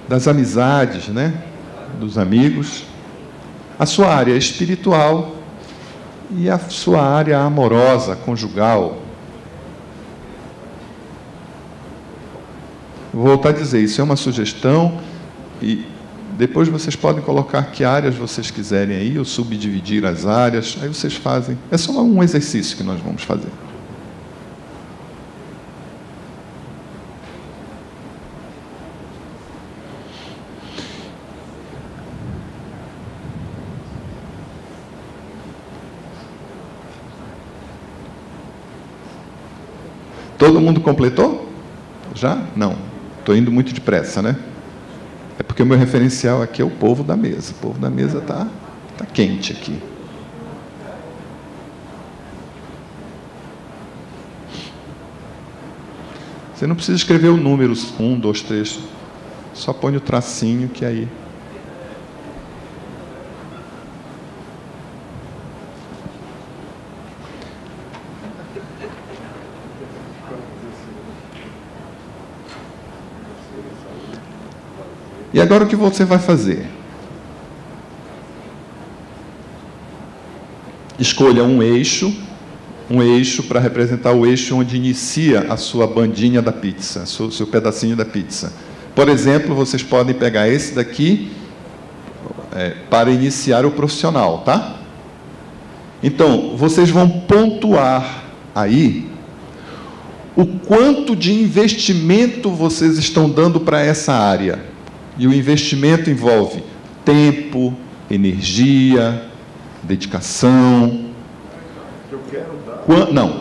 das amizades, né? Dos amigos, a sua área espiritual e a sua área amorosa, conjugal. Vou voltar a dizer, isso é uma sugestão e depois vocês podem colocar que áreas vocês quiserem aí, ou subdividir as áreas, aí vocês fazem. É só um exercício que nós vamos fazer. Todo mundo completou? Já? Não. Estou indo muito depressa, né? É porque o meu referencial aqui é o povo da mesa. O povo da mesa está quente aqui. Você não precisa escrever o número 1, 2, 3. Só põe o tracinho que aí... E agora o que você vai fazer? Escolha um eixo para representar o eixo onde inicia a sua bandinha da pizza, o seu pedacinho da pizza. Por exemplo, vocês podem pegar esse daqui para iniciar o profissional, tá? Então, vocês vão pontuar aí o quanto de investimento vocês estão dando para essa área. E o investimento envolve tempo, energia, dedicação.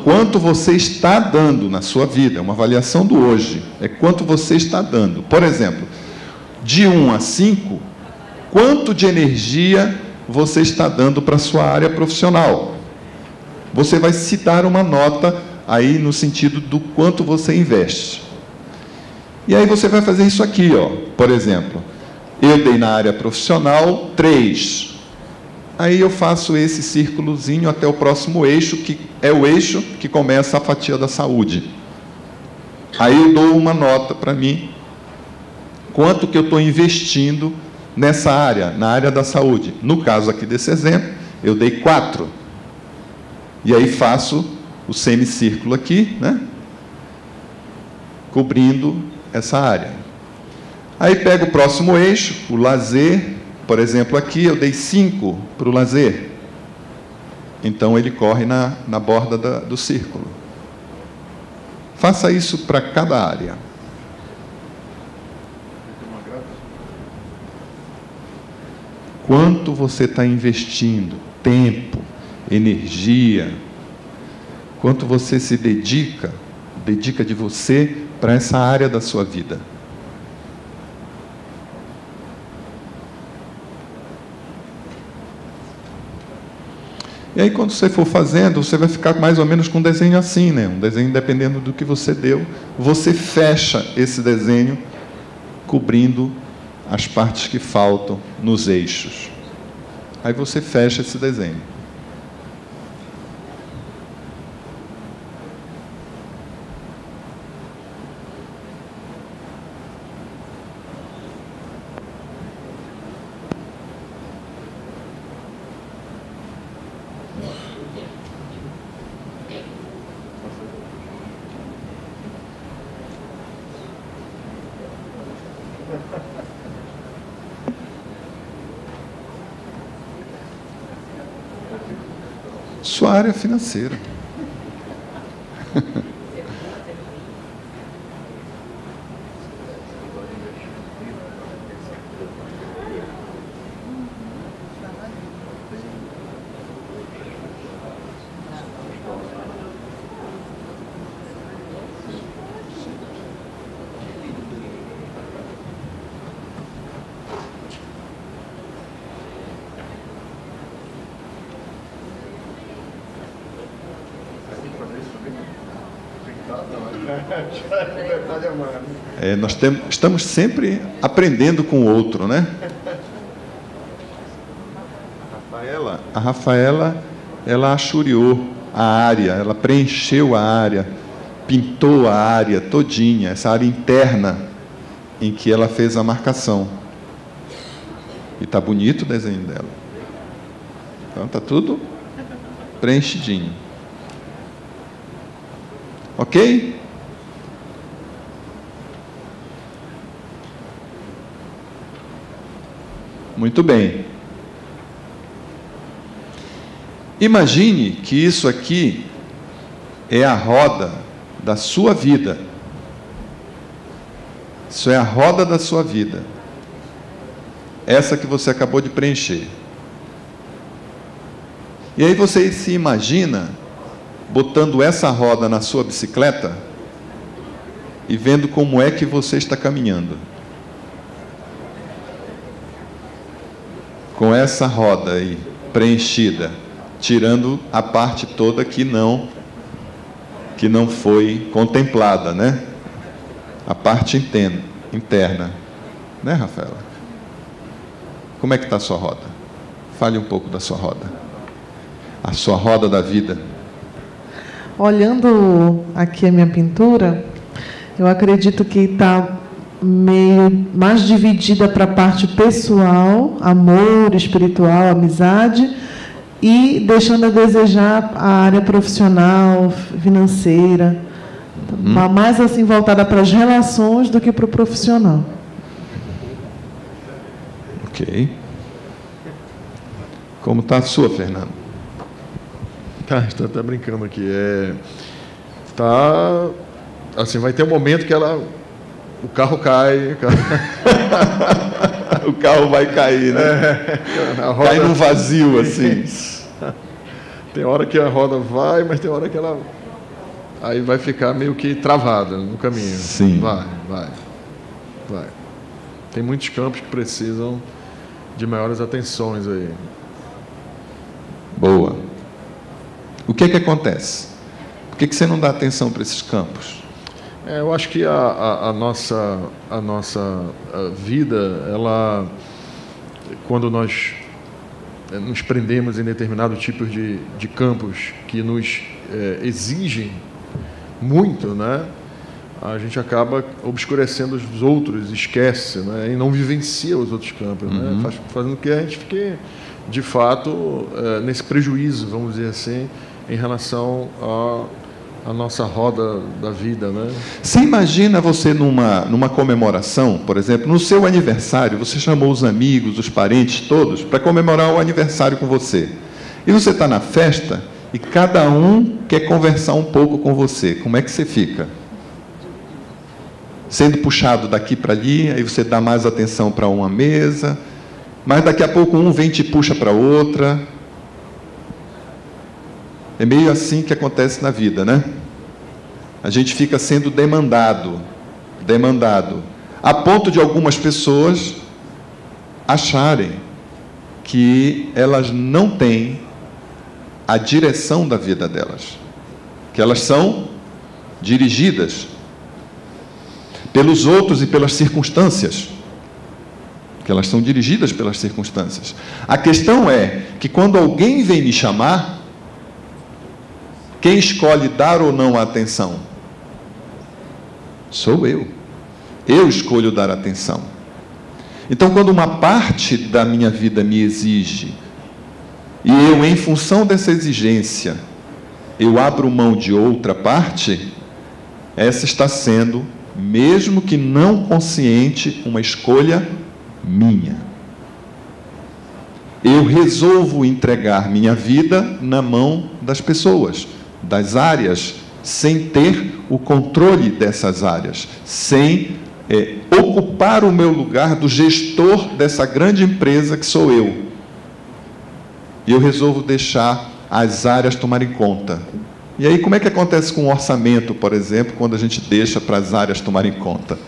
Quanto você está dando na sua vida, é uma avaliação do hoje, é quanto você está dando. Por exemplo, de 1 a 5, quanto de energia você está dando para a sua área profissional? Você vai se dar uma nota aí no sentido do quanto você investe. E aí você vai fazer isso aqui, ó. Por exemplo, eu dei na área profissional 3. Aí eu faço esse círculozinho até o próximo eixo, que é o eixo que começa a fatia da saúde. Aí eu dou uma nota para mim, quanto que eu estou investindo nessa área, na área da saúde. No caso aqui desse exemplo, eu dei 4. E aí faço o semicírculo aqui, né? Cobrindo essa área. Aí pego o próximo eixo, o lazer. Por exemplo, aqui eu dei 5 para o lazer. Então, ele corre na borda do círculo. Faça isso para cada área. Quanto você está investindo? Tempo, energia. Quanto você se dedica de você para essa área da sua vida. E aí, quando você for fazendo, você vai ficar mais ou menos com um desenho assim, né? Um desenho dependendo do que você deu. Você fecha esse desenho cobrindo as partes que faltam nos eixos. Aí você fecha esse desenho. Sua área financeira. Nós estamos sempre aprendendo com o outro, né? A Rafaela, ela achuriou a área, ela preencheu a área, pintou a área todinha, essa área interna em que ela fez a marcação. E está bonito o desenho dela. Então está tudo preenchidinho. Ok? Muito bem. Imagine que isso aqui é a roda da sua vida. Isso é a roda da sua vida. Essa que você acabou de preencher. E aí você se imagina botando essa roda na sua bicicleta e vendo como é que você está caminhando. Com essa roda aí preenchida, tirando a parte toda que não foi contemplada, né? A parte interna. Né, Rafaela? Como é que está a sua roda? Fale um pouco da sua roda. A sua roda da vida. Olhando aqui a minha pintura, eu acredito que está meio mais dividida para a parte pessoal, amor, espiritual, amizade, e deixando a desejar a área profissional, financeira, mais assim voltada para as relações do que para o profissional. Ok. Como está a sua, Fernando? Estou até brincando aqui. Assim, vai ter um momento que o carro cai. O carro vai cair, né? Cai num vazio, assim. Tem hora que a roda vai, mas tem hora que ela aí vai ficar meio que travada no caminho. Sim. Vai. Tem muitos campos que precisam de maiores atenções aí. Boa. O que acontece? Por que você não dá atenção para esses campos? Eu acho que a nossa vida, ela, quando nós nos prendemos em determinados tipos de campos que nos exigem muito, né? A gente acaba obscurecendo os outros, esquece, né? E não vivencia os outros campos, né? Fazendo com que a gente fique, de fato, nesse prejuízo, vamos dizer assim, em relação a nossa roda da vida, né? Você imagina você numa comemoração, por exemplo, no seu aniversário, você chamou os amigos, os parentes, todos, para comemorar o aniversário com você. E você está na festa e cada um quer conversar um pouco com você. Como é que você fica? Sendo puxado daqui para ali, aí você dá mais atenção para uma mesa, mas daqui a pouco um vem e te puxa para outra. É meio assim que acontece na vida, né? A gente fica sendo demandado, a ponto de algumas pessoas acharem que elas não têm a direção da vida delas, que elas são dirigidas pelos outros e pelas circunstâncias, que elas são dirigidas pelas circunstâncias. A questão é que quando alguém vem me chamar, quem escolhe dar ou não a atenção? Sou eu. Eu escolho dar atenção. Então, quando uma parte da minha vida me exige, e eu, em função dessa exigência, eu abro mão de outra parte, essa está sendo, mesmo que não consciente, uma escolha minha. Eu resolvo entregar minha vida na mão das pessoas, das áreas, sem ter o controle dessas áreas, sem ocupar o meu lugar do gestor dessa grande empresa que sou eu. E eu resolvo deixar as áreas tomarem conta. E aí, como é que acontece com o orçamento, por exemplo, quando a gente deixa para as áreas tomarem conta?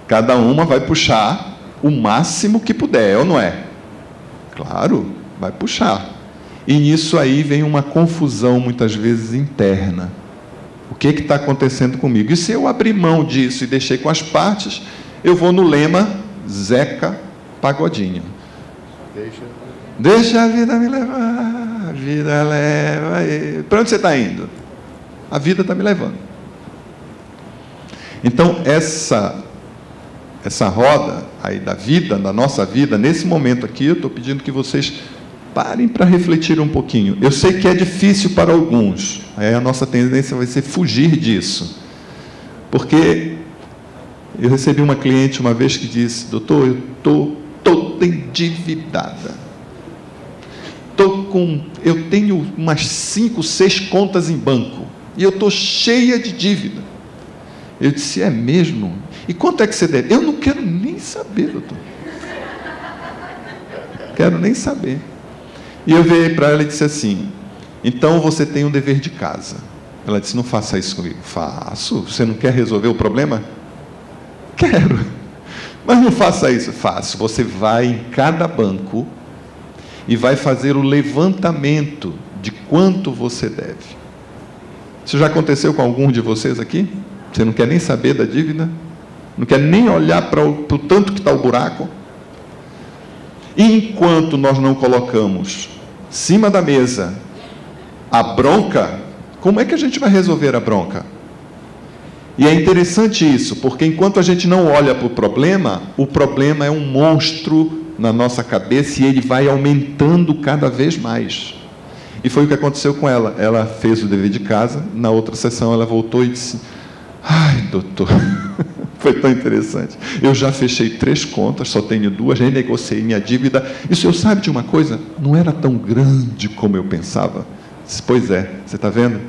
Cada uma vai puxar o máximo que puder, ou não é? Claro, vai puxar. E nisso aí vem uma confusão, muitas vezes, interna. O que está acontecendo comigo? E se eu abrir mão disso e deixei com as partes, eu vou no lema Zeca Pagodinho. Deixa a vida me levar, a vida leva. Para onde você está indo? A vida está me levando. Então, essa roda aí da vida, da nossa vida, nesse momento aqui, eu estou pedindo que vocês parem para refletir um pouquinho. Eu sei que é difícil para alguns, aí a nossa tendência vai ser fugir disso. Porque eu recebi uma cliente uma vez que disse: doutor, eu estou toda endividada. Eu tenho umas 5, 6 contas em banco e eu estou cheia de dívida. Eu disse: é mesmo? E quanto é que você deve? Eu não quero nem saber, doutor. Quero nem saber. E eu virei para ela e disse assim: então você tem um dever de casa. Ela disse: não faça isso comigo. Faço. Você não quer resolver o problema? Quero. Mas não faça isso. Faço. Você vai em cada banco e vai fazer o levantamento de quanto você deve. Isso já aconteceu com algum de vocês aqui? Você não quer nem saber da dívida? Não quer nem olhar para o tanto que está o buraco? E enquanto nós não colocamos em cima da mesa a bronca, como é que a gente vai resolver a bronca? E é interessante isso, porque enquanto a gente não olha para o problema é um monstro na nossa cabeça e ele vai aumentando cada vez mais. E foi o que aconteceu com ela. Ela fez o dever de casa, na outra sessão ela voltou e disse: ai, doutor, foi tão interessante. Eu já fechei 3 contas, só tenho 2, renegociei minha dívida. E o senhor sabe de uma coisa? Não era tão grande como eu pensava. Disse: pois é, você está vendo?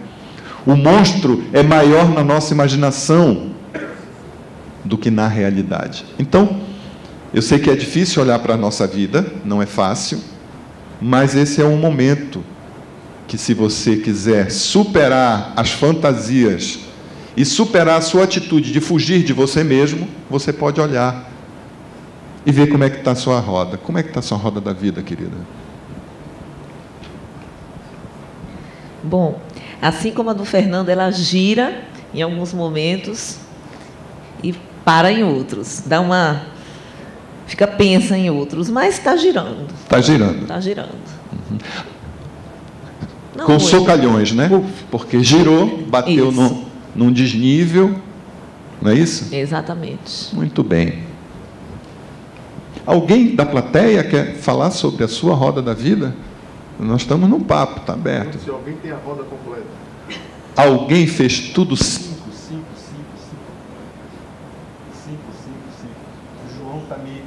O monstro é maior na nossa imaginação do que na realidade. Então, eu sei que é difícil olhar para a nossa vida, não é fácil, mas esse é um momento que, se você quiser superar as fantasias e superar a sua atitude de fugir de você mesmo, você pode olhar e ver como é que está a sua roda. Como é que está a sua roda da vida, querida? Bom, assim como a do Fernando, ela gira em alguns momentos e para em outros. Fica pensa em outros, mas está girando. Está girando. Está girando. Uhum. Com socalhões, né? Porque girou, bateu num desnível, não é isso? Exatamente. Muito bem. Alguém da plateia quer falar sobre a sua roda da vida? Nós estamos num papo, está aberto. Se alguém tem a roda completa. Alguém fez tudo 5. O João está me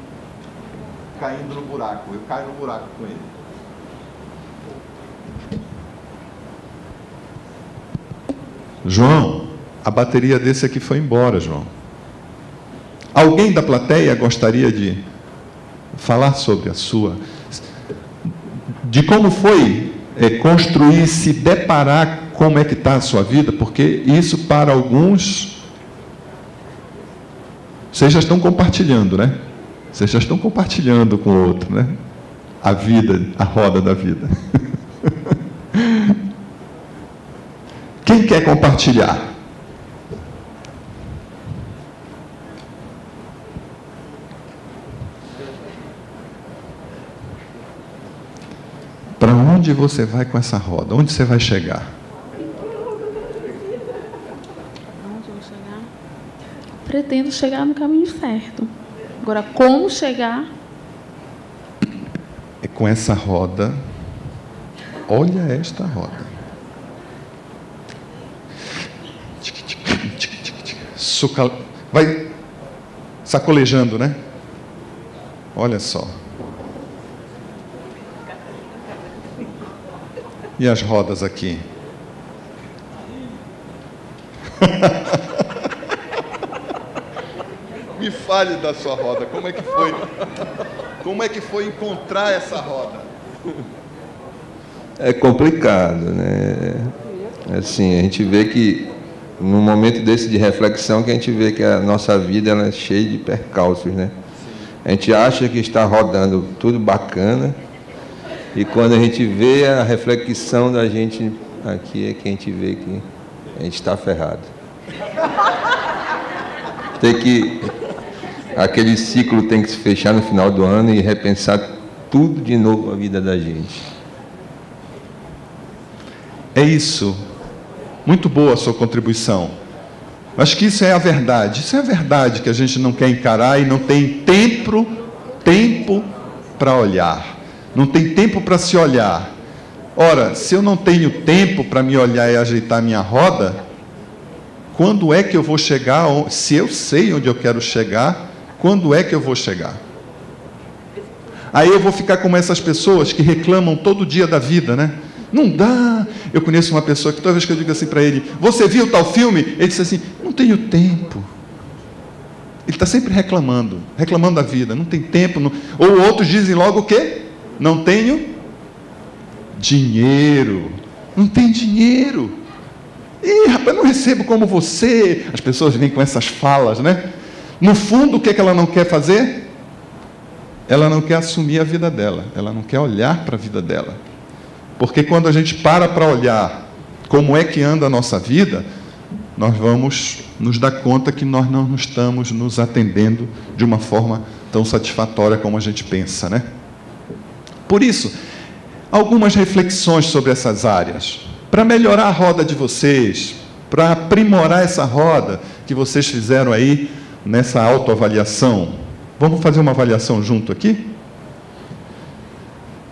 caindo no buraco. Eu caio no buraco com ele. João, a bateria desse aqui foi embora, João. Alguém da plateia gostaria de falar sobre a sua... de como foi construir, se deparar como é que está a sua vida, porque isso para alguns, vocês já estão compartilhando, né? Vocês já estão compartilhando com o outro, né? A vida, a roda da vida. Quem quer compartilhar? Para onde você vai com essa roda? Onde você vai chegar? Onde eu vou chegar? Pretendo chegar no caminho certo. Agora, como chegar? É com essa roda. Olha esta roda. Vai sacolejando, né? Olha só. E as rodas aqui? Me fale da sua roda. Como é que foi? Como é que foi encontrar essa roda? É complicado, né? Assim, a gente vê que num momento desse de reflexão que a gente vê que a nossa vida ela é cheia de percalços, né? A gente acha que está rodando tudo bacana e quando a gente vê a reflexão da gente aqui é que a gente vê que a gente está ferrado. Aquele ciclo tem que se fechar no final do ano e repensar tudo de novo a vida da gente. É isso. Muito boa a sua contribuição. Acho que isso é a verdade. Isso é a verdade que a gente não quer encarar e não tem tempo para olhar. Não tem tempo para se olhar. Ora, se eu não tenho tempo para me olhar e ajeitar minha roda, quando é que eu vou chegar? Se eu sei onde eu quero chegar, quando é que eu vou chegar? Aí eu vou ficar como essas pessoas que reclamam todo dia da vida, né? Não dá. Eu conheço uma pessoa que toda vez que eu digo assim para ele, você viu tal filme? Ele diz assim, não tenho tempo. Ele está sempre reclamando da vida, não tem tempo. Não... Ou outros dizem logo o quê? Não tenho dinheiro. Não tem dinheiro. Ih, rapaz, não recebo como você. As pessoas vêm com essas falas, né? No fundo, o que é que ela não quer fazer? Ela não quer assumir a vida dela. Ela não quer olhar para a vida dela. Porque quando a gente para olhar como é que anda a nossa vida, nós vamos nos dar conta que nós não estamos nos atendendo de uma forma tão satisfatória como a gente pensa, né? Por isso, algumas reflexões sobre essas áreas, para melhorar a roda de vocês, para aprimorar essa roda que vocês fizeram aí nessa autoavaliação. Vamos fazer uma avaliação junto aqui?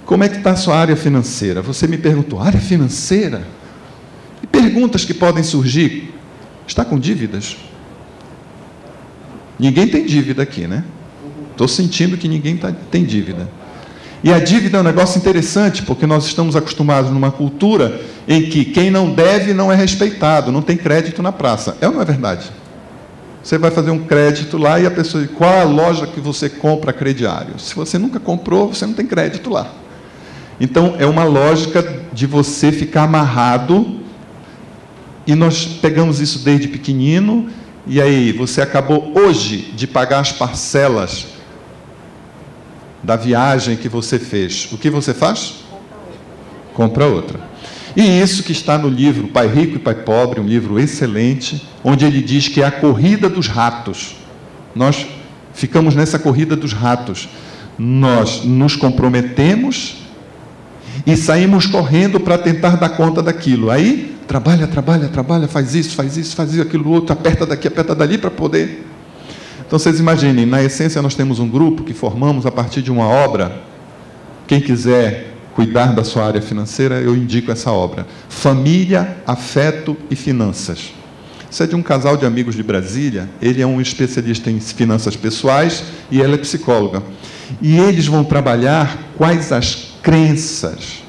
Como é que está a sua área financeira? Você me perguntou, área financeira? E perguntas que podem surgir. Está com dívidas? Ninguém tem dívida aqui, né? Estou sentindo que ninguém tem dívida. E a dívida é um negócio interessante, porque nós estamos acostumados numa cultura em que quem não deve não é respeitado, não tem crédito na praça. É ou não é verdade? Você vai fazer um crédito lá e a pessoa diz, qual a loja que você compra crediário? Se você nunca comprou, você não tem crédito lá. Então, é uma lógica de você ficar amarrado, e nós pegamos isso desde pequenino, e aí você acabou hoje de pagar as parcelas da viagem que você fez. O que você faz? Compra outra. E isso que está no livro Pai Rico e Pai Pobre, um livro excelente, onde ele diz que é a corrida dos ratos. Nós ficamos nessa corrida dos ratos. Nós nos comprometemos e saímos correndo para tentar dar conta daquilo. Aí, trabalha, faz isso, aquilo outro, aperta daqui, aperta dali para poder... Então, vocês imaginem, na essência nós temos um grupo que formamos a partir de uma obra. Quem quiser cuidar da sua área financeira, eu indico essa obra. Família, Afeto e Finanças. Isso é de um casal de amigos de Brasília. Ele é um especialista em finanças pessoais e ela é psicóloga. E eles vão trabalhar quais as crenças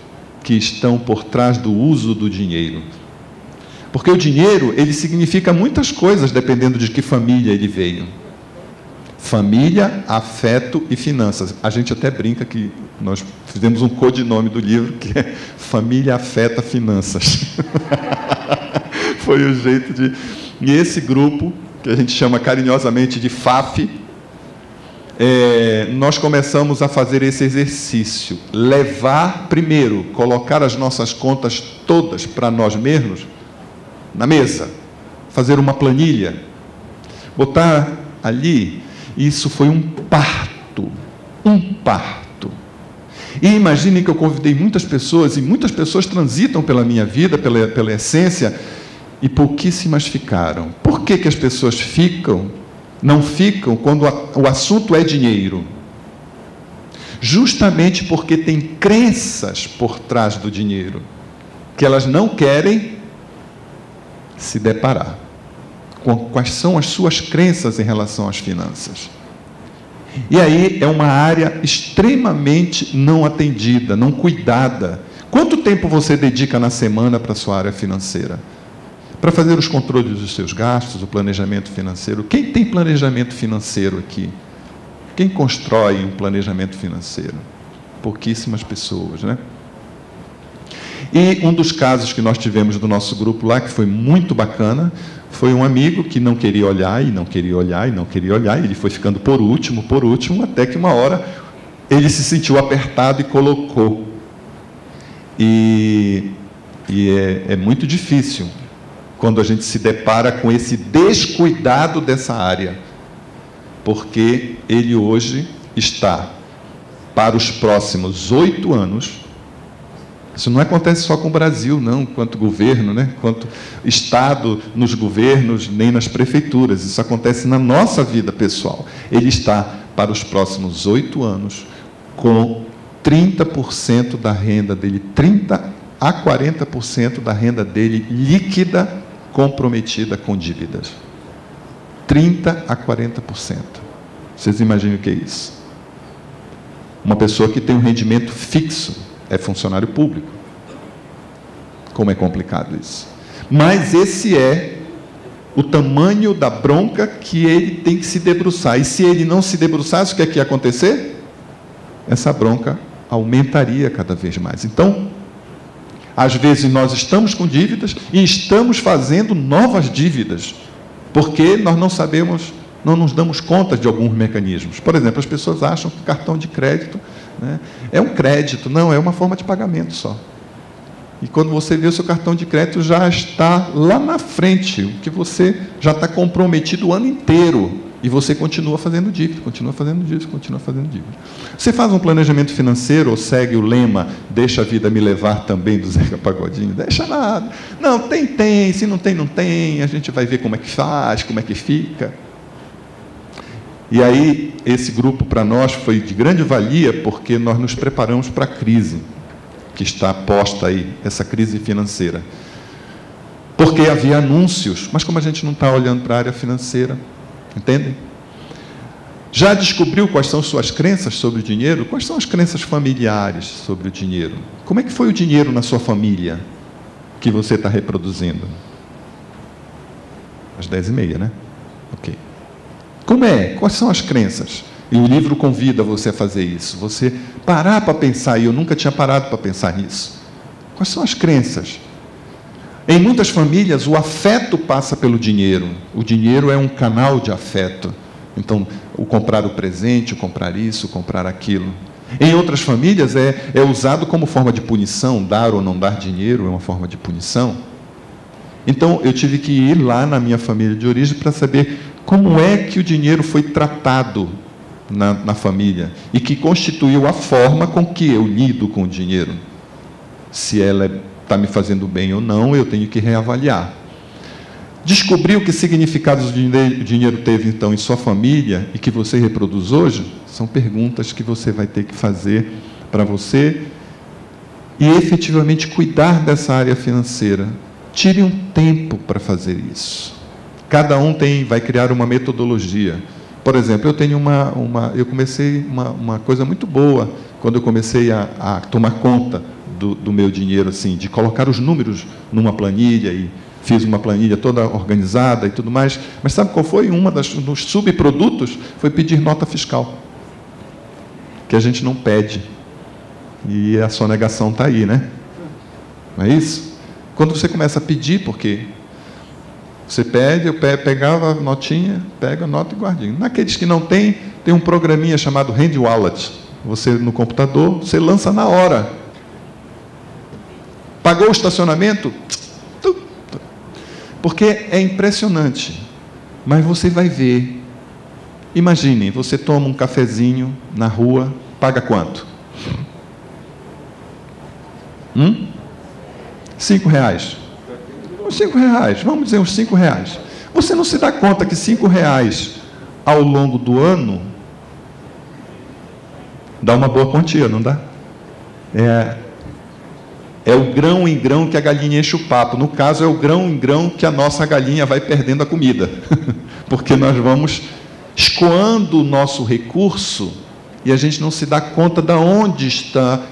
que estão por trás do uso do dinheiro. Porque o dinheiro, ele significa muitas coisas, dependendo de que família ele veio. Família, Afeto e Finanças. A gente até brinca que nós fizemos um codinome do livro, que é Família, Afeta, Finanças. Foi o jeito de... E esse grupo, que a gente chama carinhosamente de FAF, nós começamos a fazer esse exercício. Levar, primeiro, colocar as nossas contas todas para nós mesmos na mesa. Fazer uma planilha. Botar ali... Isso foi um parto. E imaginem que eu convidei muitas pessoas, e muitas pessoas transitam pela minha vida, pela essência, e pouquíssimas ficaram. Por que as pessoas não ficam quando o assunto é dinheiro? Justamente porque tem crenças por trás do dinheiro, que elas não querem se deparar. Quais são as suas crenças em relação às finanças? E aí é uma área extremamente não atendida, não cuidada. Quanto tempo você dedica na semana para a sua área financeira? Para fazer os controles dos seus gastos, o planejamento financeiro. Quem tem planejamento financeiro aqui? Quem constrói um planejamento financeiro? Pouquíssimas pessoas, né? E um dos casos que nós tivemos do nosso grupo lá, que foi muito bacana, foi um amigo que não queria olhar, e ele foi ficando por último, até que uma hora ele se sentiu apertado e colocou. E é muito difícil quando a gente se depara com esse descuidado dessa área, porque ele hoje está, para os próximos 8 anos, Isso não acontece só com o Brasil, não, quanto governo, né? Quanto Estado nos governos, nem nas prefeituras. Isso acontece na nossa vida pessoal. Ele está, para os próximos 8 anos, com 30% da renda dele, 30% a 40% da renda dele líquida comprometida com dívidas. 30% a 40%. Vocês imaginam o que é isso? Uma pessoa que tem um rendimento fixo, é funcionário público. Como é complicado isso. Mas esse é o tamanho da bronca que ele tem que se debruçar. E se ele não se debruçasse, o que é que ia acontecer? Essa bronca aumentaria cada vez mais. Então, às vezes nós estamos com dívidas e estamos fazendo novas dívidas, porque nós não sabemos, não nos damos conta de alguns mecanismos. Por exemplo, as pessoas acham que o cartão de crédito, né, é um crédito. Não, é uma forma de pagamento só. E quando você vê o seu cartão de crédito, já está lá na frente, o que você já está comprometido o ano inteiro. E você continua fazendo dívida, continua fazendo dívida, continua fazendo dívida. Você faz um planejamento financeiro ou segue o lema, deixa a vida me levar também, do Zeca Pagodinho? Deixa nada. Não, tem, se não tem, a gente vai ver como é que faz, como é que fica. E aí, esse grupo para nós foi de grande valia, porque nós nos preparamos para a crise que está posta aí, essa crise financeira. Porque havia anúncios, mas como a gente não está olhando para a área financeira, entendem? Já descobriu quais são suas crenças sobre o dinheiro? Quais são as crenças familiares sobre o dinheiro? Como é que foi o dinheiro na sua família que você está reproduzindo? Às 10h30, né? Ok. Como é? Quais são as crenças? E o livro convida você a fazer isso. Você parar para pensar, e eu nunca tinha parado para pensar nisso. Quais são as crenças? Em muitas famílias, o afeto passa pelo dinheiro. O dinheiro é um canal de afeto. Então, o comprar o presente, o comprar isso, o comprar aquilo. Em outras famílias, é usado como forma de punição. Dar ou não dar dinheiro é uma forma de punição. Então, eu tive que ir lá na minha família de origem para saber como é que o dinheiro foi tratado na família e que constituiu a forma com que eu lido com o dinheiro. Se ela está me fazendo bem ou não, eu tenho que reavaliar. Descobriu que significados o dinheiro teve, então, em sua família e que você reproduz hoje? São perguntas que você vai ter que fazer para você e, efetivamente, cuidar dessa área financeira. Tire um tempo para fazer isso. Cada um vai criar uma metodologia. Por exemplo, eu comecei uma coisa muito boa quando eu comecei a tomar conta do meu dinheiro, assim, de colocar os números numa planilha, e fiz uma planilha toda organizada e tudo mais. Mas sabe qual foi? Dos subprodutos foi pedir nota fiscal, que a gente não pede. E a sonegação está aí, né? Não é isso? Quando você começa a pedir, porque você pede, eu pegava a notinha, pego a nota e guardinho. Naqueles que não tem um programinha chamado Hand Wallet. Você, no computador, você lança na hora. Pagou o estacionamento? Porque é impressionante. Mas você vai ver. Imaginem, você toma um cafezinho na rua, paga quanto? R$5. Uns R$5, vamos dizer uns R$5. Você não se dá conta que R$5 ao longo do ano dá uma boa quantia, não dá? É o grão em grão que a galinha enche o papo. No caso, é o grão em grão que a nossa galinha vai perdendo a comida. Porque nós vamos escoando o nosso recurso e a gente não se dá conta para onde está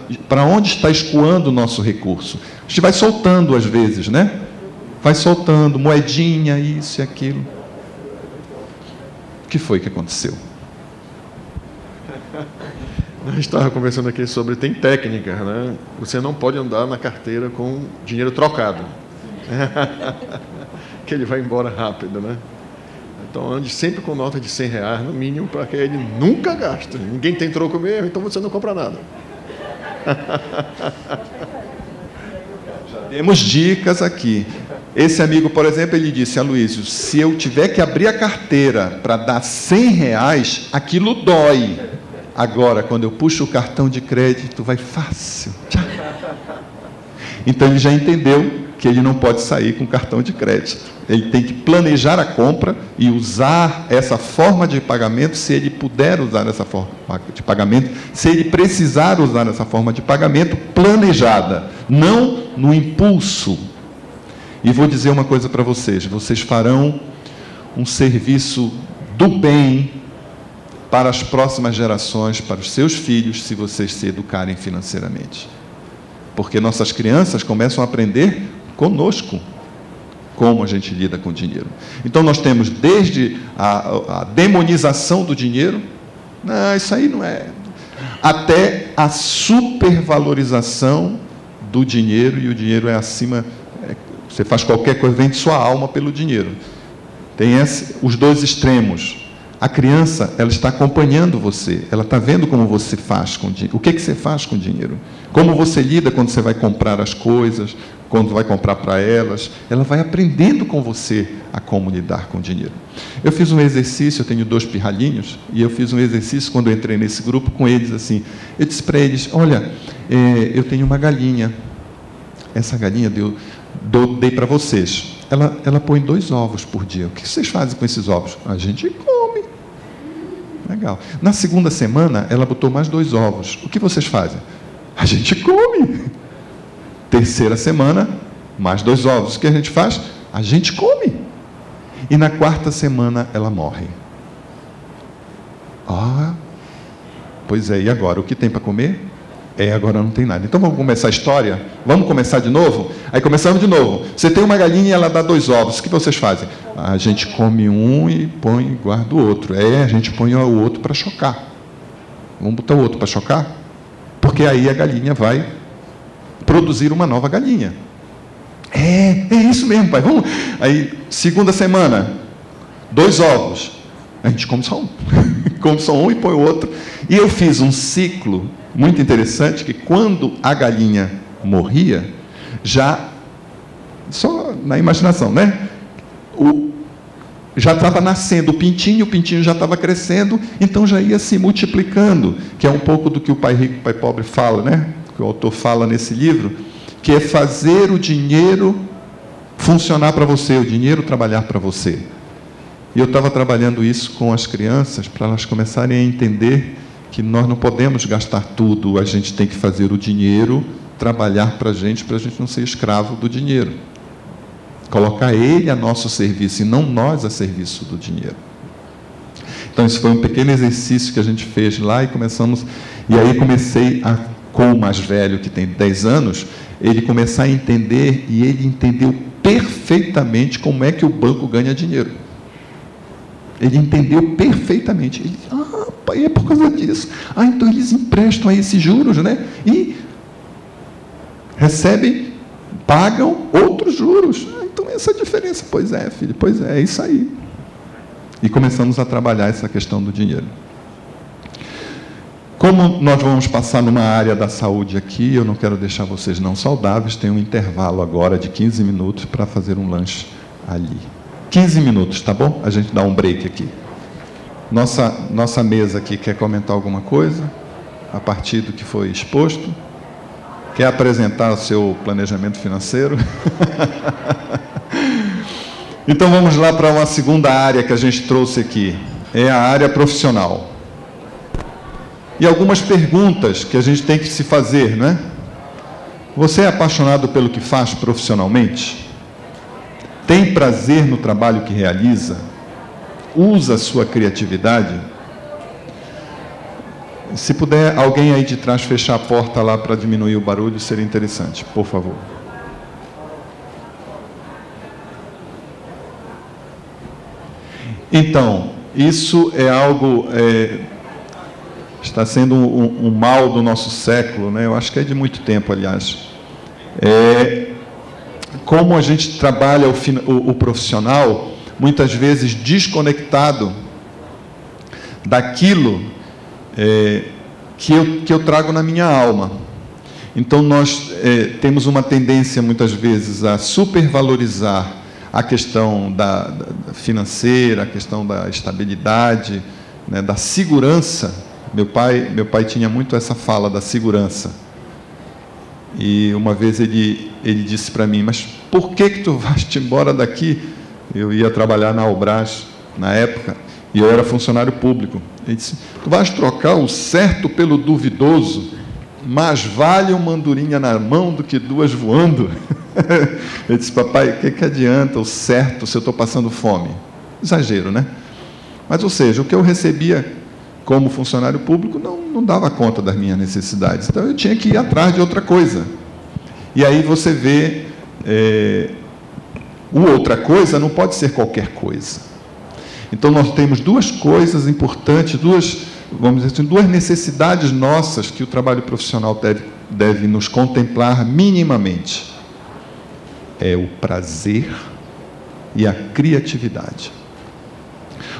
escoando o nosso recurso. A gente vai soltando às vezes, né? Vai soltando, moedinha, isso e aquilo. O que foi que aconteceu? A gente estava conversando aqui sobre, tem técnicas, né? Você não pode andar na carteira com dinheiro trocado. Que ele vai embora rápido, né? Então, ande sempre com nota de R$100, no mínimo, para que ele nunca gaste. Ninguém tem troco mesmo, então você não compra nada. Já temos dicas aqui. Esse amigo, por exemplo, ele disse: Aloysio, se eu tiver que abrir a carteira para dar R$100, aquilo dói. Agora, quando eu puxo o cartão de crédito, vai fácil. Então ele já entendeu que ele não pode sair com cartão de crédito. Ele tem que planejar a compra e usar essa forma de pagamento, se ele puder usar essa forma de pagamento, se ele precisar usar essa forma de pagamento planejada, não no impulso. E vou dizer uma coisa para vocês: vocês farão um serviço do bem para as próximas gerações, para os seus filhos, se vocês se educarem financeiramente. Porque nossas crianças começam a aprender conosco como a gente lida com o dinheiro. Então nós temos desde a demonização do dinheiro, não, isso aí não é, até a supervalorização do dinheiro, e o dinheiro é acima, você faz qualquer coisa, vende sua alma pelo dinheiro. Tem os dois extremos. A criança, ela está acompanhando você, ela está vendo como você faz com o dinheiro, o que você faz com o dinheiro, como você lida quando você vai comprar as coisas, quando vai comprar para elas, ela vai aprendendo com você a como lidar com o dinheiro. Eu fiz um exercício, eu tenho 2 pirralhinhos, e eu fiz um exercício quando eu entrei nesse grupo com eles assim, eu disse para eles, olha, eu tenho uma galinha, essa galinha dei para vocês, ela põe 2 ovos por dia, o que vocês fazem com esses ovos? A gente come. Legal. Na segunda semana, ela botou mais 2 ovos. O que vocês fazem? A gente come. Terceira semana, mais 2 ovos. O que a gente faz? A gente come. E na 4ª semana, ela morre. Pois é, e agora? O que tem para comer? Agora não tem nada. Então vamos começar a história? Vamos começar de novo? Aí começamos de novo. Você tem uma galinha e ela dá 2 ovos. O que vocês fazem? A gente come um e guarda o outro. A gente põe o outro para chocar. Vamos botar o outro para chocar? Porque aí a galinha vai produzir uma nova galinha. É isso mesmo, pai. Vamos. Aí, segunda semana, 2 ovos. A gente come só um. Come só um e põe o outro. E eu fiz um ciclo muito interessante, que quando a galinha morria, já, só na imaginação, né? Já estava nascendo o pintinho já estava crescendo, então já ia se multiplicando, que é um pouco do que o Pai Rico, Pai Pobre fala, né? Que o autor fala nesse livro, que é fazer o dinheiro funcionar para você, o dinheiro trabalhar para você. E eu estava trabalhando isso com as crianças, para elas começarem a entender que nós não podemos gastar tudo, a gente tem que fazer o dinheiro trabalhar para a gente não ser escravo do dinheiro. Colocar ele a nosso serviço e não nós a serviço do dinheiro. Então, isso foi um pequeno exercício que a gente fez lá e aí comecei com o mais velho, que tem 10 anos, ele começar a entender, e ele entendeu perfeitamente como é que o banco ganha dinheiro. Ele entendeu perfeitamente. Ele, pai, é por causa disso. Então eles emprestam aí esses juros, né? E recebem, pagam outros juros. Então essa diferença, pois é, filho, pois é isso aí. E começamos a trabalhar essa questão do dinheiro. Como nós vamos passar numa área da saúde aqui, eu não quero deixar vocês não saudáveis, tem um intervalo agora de 15 minutos para fazer um lanche ali. 15 minutos, tá bom? A gente dá um break aqui. Nossa mesa aqui quer comentar alguma coisa a partir do que foi exposto? Quer apresentar o seu planejamento financeiro? Então vamos lá para uma segunda área que a gente trouxe aqui. É a área profissional. E algumas perguntas que a gente tem que se fazer, né? Você é apaixonado pelo que faz profissionalmente? Tem prazer no trabalho que realiza? Usa a sua criatividade? Se puder, alguém aí de trás fechar a porta lá para diminuir o barulho, seria interessante, por favor. Então, isso é algo... está sendo um mal do nosso século, né? Eu acho que é de muito tempo, aliás. Como a gente trabalha o profissional, muitas vezes desconectado daquilo que eu trago na minha alma. Então, nós temos uma tendência, muitas vezes, a supervalorizar a questão da financeira, a questão da estabilidade, né, da segurança. Meu pai tinha muito essa fala da segurança. E uma vez ele disse para mim, mas por que tu vais-te embora daqui? Eu ia trabalhar na Albras, na época, e eu era funcionário público. Ele disse, tu vais trocar o certo pelo duvidoso, mais vale uma andorinha na mão do que duas voando. Eu disse, papai, o que adianta o certo se eu estou passando fome? Exagero, né? Mas, ou seja, o que eu recebia como funcionário público não dava conta das minhas necessidades. Então, eu tinha que ir atrás de outra coisa. E aí você vê, o outra coisa não pode ser qualquer coisa. Então, nós temos duas coisas importantes, vamos dizer assim, duas necessidades nossas que o trabalho profissional deve nos contemplar minimamente. É o prazer e a criatividade.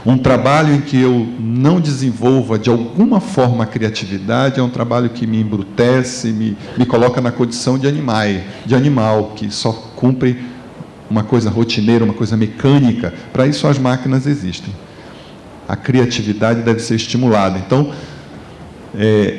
Um trabalho em que eu não desenvolva de alguma forma a criatividade é um trabalho que me embrutece, me coloca na condição de animal, que só cumpre uma coisa rotineira, uma coisa mecânica. Para isso as máquinas existem. A criatividade deve ser estimulada. Então,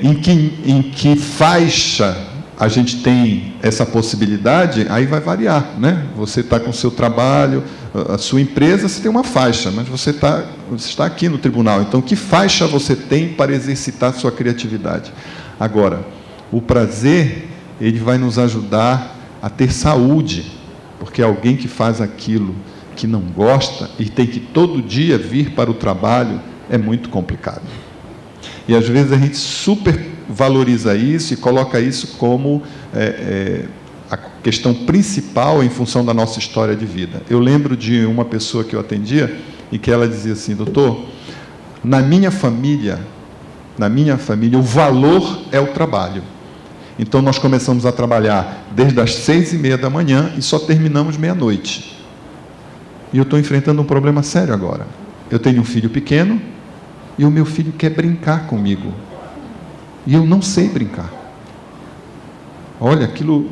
em que faixa a gente tem essa possibilidade, aí vai variar, né? Você está com o seu trabalho, a sua empresa, você tem uma faixa, mas você está aqui no tribunal. Então, que faixa você tem para exercitar sua criatividade? Agora, o prazer, ele vai nos ajudar a ter saúde, porque alguém que faz aquilo que não gosta e tem que todo dia vir para o trabalho é muito complicado. E às vezes a gente supervaloriza isso e coloca isso como a questão principal em função da nossa história de vida. Eu lembro de uma pessoa que eu atendia e que ela dizia assim, doutor, na minha família, o valor é o trabalho. Então nós começamos a trabalhar desde as 6h30 da manhã e só terminamos meia-noite. E eu estou enfrentando um problema sério agora. Eu tenho um filho pequeno e o meu filho quer brincar comigo. E eu não sei brincar. Olha, aquilo